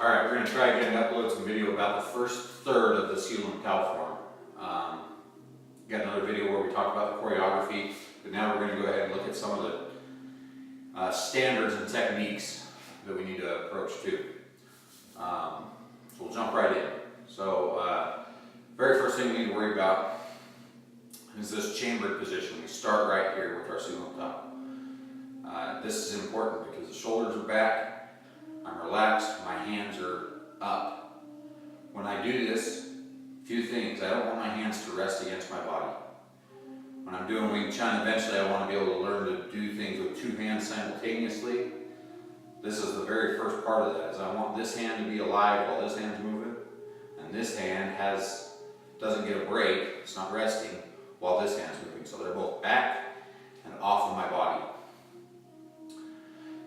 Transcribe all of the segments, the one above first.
Alright, we're going to try again and upload some video about the first third of the Siu Lim Tao form. Got another video where we talked about the choreography, but now we're going to go ahead and look at some of the standards and techniques that we need to approach too. So we'll jump right in. So very first thing we need to worry about is this chambered position. We start right here with our Siu Lim Tao. This is important because the shoulders are back, I'm relaxed, my hands are up. When I do this, a few things. I don't want my hands to rest against my body. When I'm doing Wing Chun, eventually I want to be able to learn to do things with two hands simultaneously. This is the very first part of that, is I want this hand to be alive while this hand's moving, and this hand doesn't get a break, it's not resting, while this hand's moving. So they're both back and off of my body.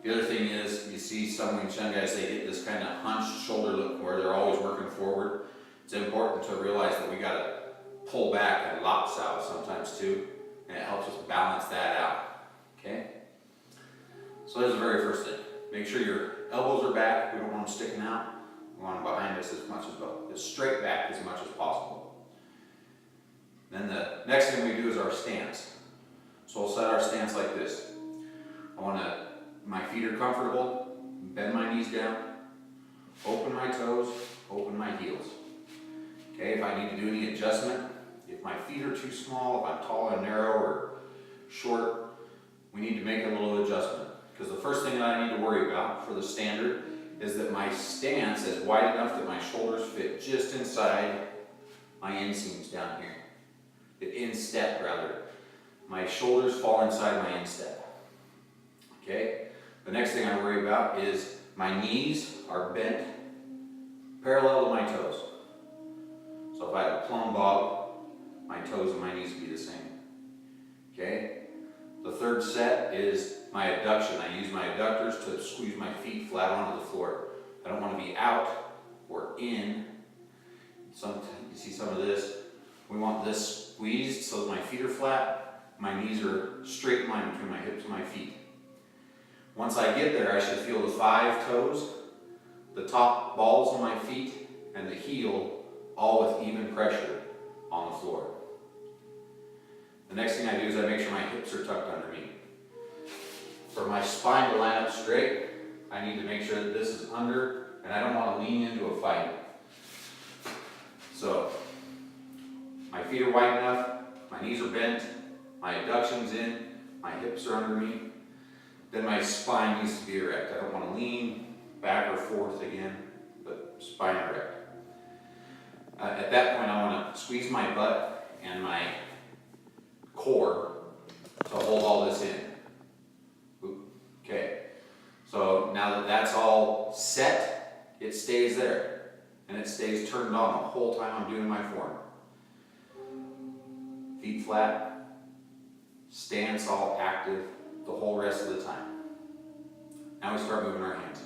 The other thing is, you see some Wing Chun guys, they get this kind of hunched shoulder look where they're always working forward. It's important to realize that we got to pull back and lops out sometimes too, and it helps us balance that out. Okay? So there's the very first thing. Make sure your elbows are back. We don't want them sticking out. We want them behind us as straight back as much as possible. Then the next thing we do is our stance. So we'll set our stance like this. My feet are comfortable, bend my knees down, open my toes, open my heels. Okay, if I need to do any adjustment, if my feet are too small, if I'm tall and narrow or short, we need to make a little adjustment. Because the first thing that I need to worry about for the standard is that my stance is wide enough that my shoulders fit just inside my inseams down here. The instep rather. My shoulders fall inside my instep. Okay? The next thing I worry about is my knees are bent parallel to my toes. So if I have a plumb bob, my toes and my knees would be the same. Okay? The third set is my adduction. I use my adductors to squeeze my feet flat onto the floor. I don't want to be out or in. You see some of this. We want this squeezed so that my feet are flat, my knees are straight in line between my hips and my feet. Once I get there, I should feel the 5 toes, the top balls of my feet, and the heel all with even pressure on the floor. The next thing I do is I make sure my hips are tucked under me. For my spine to line up straight, I need to make sure that this is under, and I don't want to lean into a fight. So, my feet are wide enough, my knees are bent, my adduction's in, my hips are under me. Then my spine needs to be erect. I don't want to lean back or forth again, but spine erect. At that point, I want to squeeze my butt and my core to hold all this in. Okay. So now that that's all set, it stays there. And it stays turned on the whole time I'm doing my form. Feet flat, stance all active the whole rest of the time. Now we start moving our hands.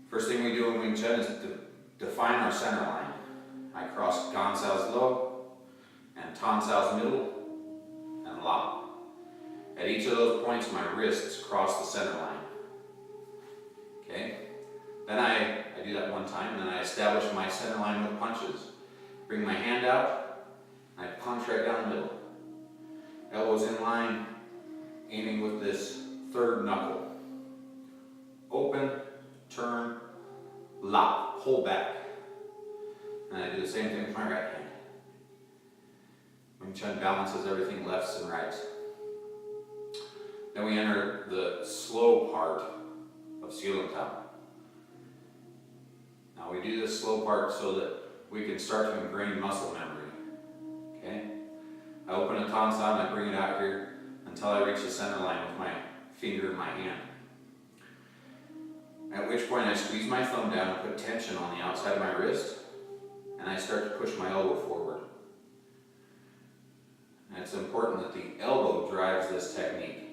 First thing we do in Wing Chun is to define our center line. I cross Gan Sao's low and Tan Sao's middle and La. At each of those points, my wrists cross the center line. Okay? Then I do that one time, and then I establish my center line with punches. Bring my hand out, and I punch right down the middle. Elbows in line, aiming with this third knuckle. Open, turn, lop, pull back. And I do the same thing with my right hand. Wing Chun balances everything lefts and rights. Then we enter the slow part of Siu Lim Tao. Now we do this slow part so that we can start to ingrain muscle memory. Okay? I open a Tan Sao and I bring it out here until I reach the center line with my finger in my hand. At which point I squeeze my thumb down and put tension on the outside of my wrist, and I start to push my elbow forward. And it's important that the elbow drives this technique.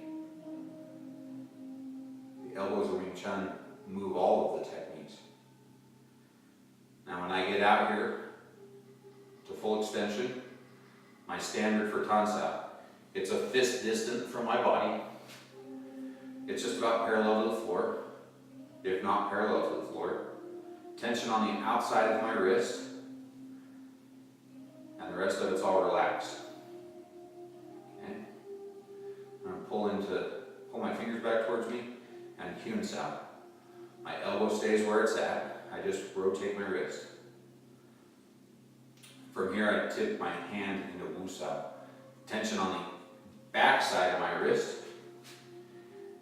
The elbows of Wing Chun move all of the techniques. Now when I get out here to full extension, my standard for Tan Sao, it's a fist distant from my body. It's just about parallel to the floor, if not parallel to the floor. tension on the outside of my wrist, and the rest of it's all relaxed. Okay? I'm going to pull my fingers back towards me and Siu Lim Tao. My elbow stays where it's at. I just rotate my wrist. From here, I tip my hand into Wu Sao. Tension on the back side of my wrist,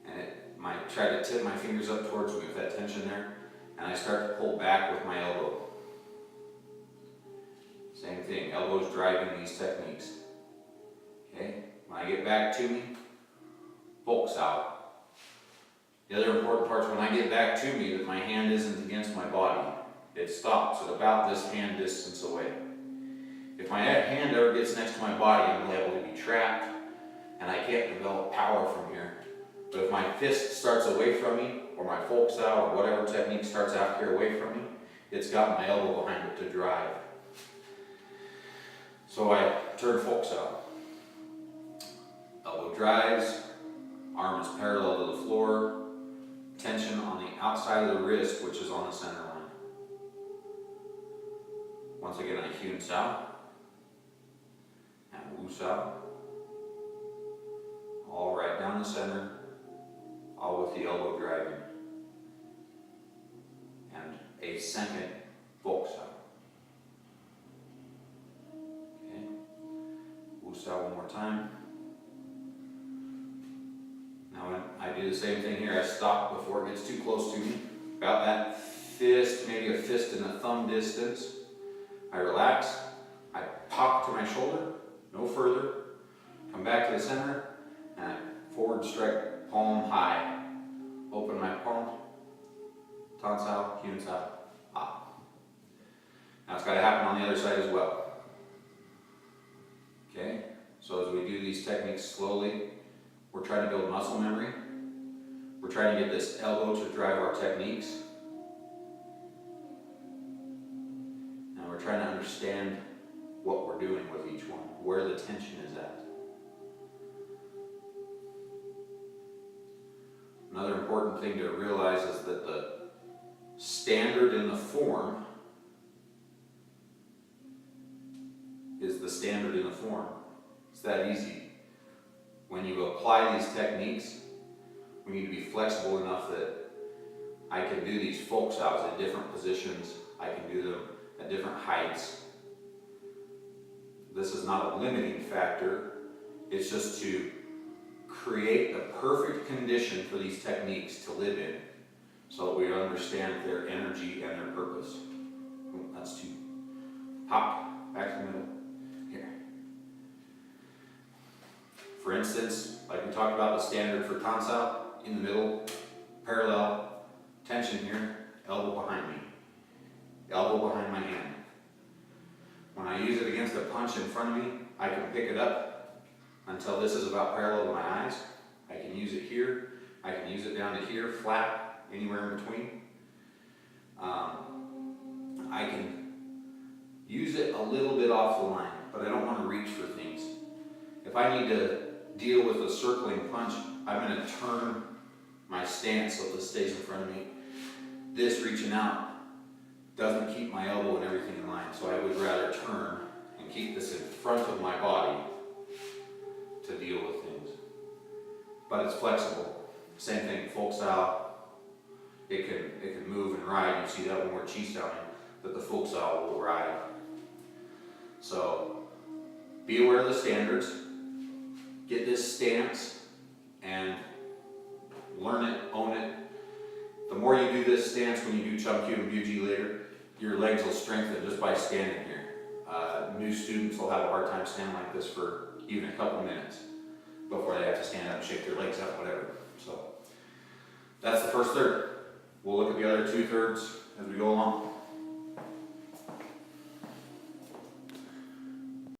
and I try to tip my fingers up towards me with that tension there, and I start to pull back with my elbow. Same thing, elbows driving these techniques. Okay, when I get back to me, focus out. The other important part is when I get back to me that my hand isn't against my body. It stops at about this hand distance away. If my hand ever gets next to my body, I'm liable to be trapped and I can't develop power from here. But if my fist starts away from me, or my focus out, or whatever technique starts out here away from me, it's got my elbow behind it to drive. So I turn focus out. Elbow drives, arm is parallel to the floor, tension on the outside of the wrist, which is on the center line. Once again, I Siu Lim Tao and Wu Sao, all right down the center, all with the elbow driving, and a second focus out. Okay, Wu Sao one more time. Now when I do the same thing here, I stop before it gets too close to me, about that fist, maybe a fist and a thumb distance. I relax, I pop to my shoulder, no further, come back to the center, and I forward strike palm high. Open my palm, Tan Sao, Siu Lim Tao, pop. Now it's got to happen on the other side as well. Okay, so as we do these techniques slowly, we're trying to build muscle memory. We're trying to get this elbow to drive our techniques. And we're trying to understand what we're doing with each one, where the tension is at. Another important thing to realize is that the standard in the form is the standard in the form. It's that easy. When you apply these techniques, we need to be flexible enough that I can do these focus outs in different positions. I can do them at different heights. This is not a limiting factor. It's just to create the perfect condition for these techniques to live in so that we understand their energy and their purpose. That's two. Hop, back to the middle. Here. For instance, like we talked about the standard for Tan Sao, in the middle, parallel, tension here, elbow behind me, elbow behind my hand. When I use it against a punch in front of me, I can pick it up until this is about parallel to my eyes. I can use it here, I can use it down to here, flat, anywhere in between. I can use it a little bit off the line, but I don't want to reach for things. If I need to deal with a circling punch, I'm going to turn my stance so this stays in front of me. This reaching out doesn't keep my elbow and everything in line, so I would rather turn and keep this in front of my body to deal with things. But it's flexible. Same thing, focus out. It can move and ride. You see that when we're chi stowing, that the focus out will ride. So be aware of the standards. Get this stance and learn it, own it. The more you do this stance when you do Chum Kyu and Buji later, your legs will strengthen just by standing here. New students will have a hard time standing like this for even a couple minutes before they have to stand up and shake their legs out, whatever. So that's the first third. We'll look at the other 2/3 as we go along.